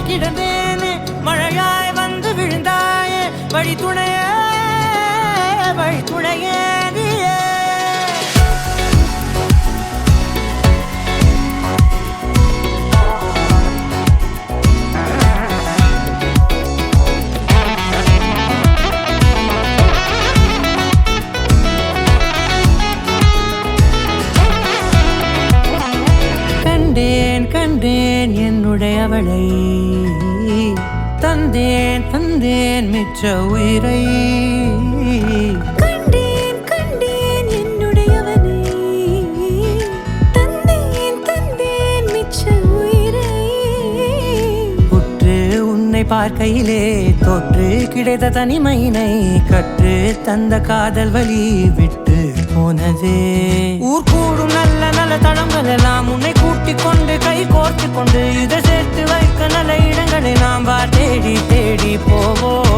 கிடந்தேனே மழையாய் வந்து விழுந்தாயே வழி துணையே நீயே கண்டேன் என்னுடையவளை தந்தேன் மிச்ச உயிரை கண்டேன் என்னுடையவனை தந்தேன் மிச்ச உயிரை உற்று உன்னை பார்க்கையிலே தொற்று கிடைத்த தனிமையினை கற்று தந்த காதல் வழி விட்டு போனதே ஊர் கூடும் நல்ல நல்ல தளங்கள் எல்லாம் உன்னை கூட்டிக் கொண்டு கை கோர்த்து கொண்டு இதை சேர்த்து வைக்க நல்ல இடங்களை நாம் தேடி தேடி போவோம்.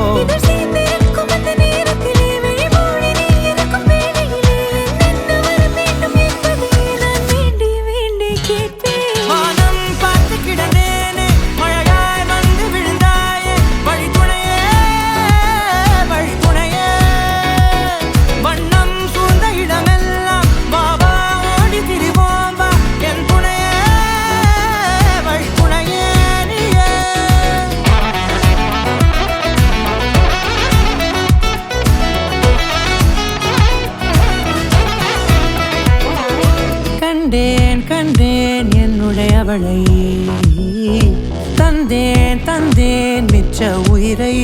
கண்டேன் என்னுடையவளை தந்தேன் மிச்ச உயிரை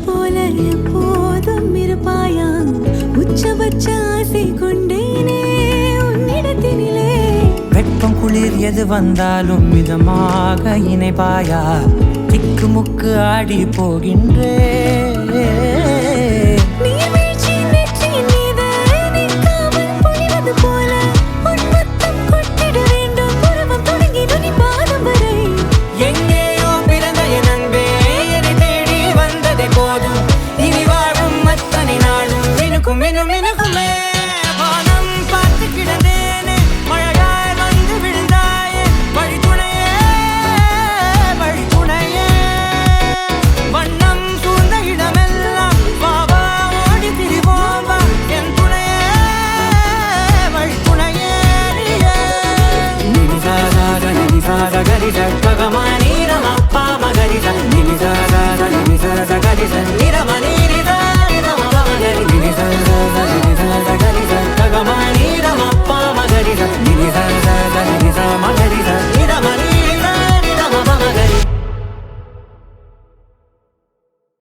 போல எப்போதும் இருப்பாயா உச்சபட்ச ஆசை கொண்டேனே உன்னிடத்தினிலே வெப்பம் குளிர் எது வந்தாலும் மிதமாக இணைப்பாயா திக்கு முக்கு ஆடி போகின்றே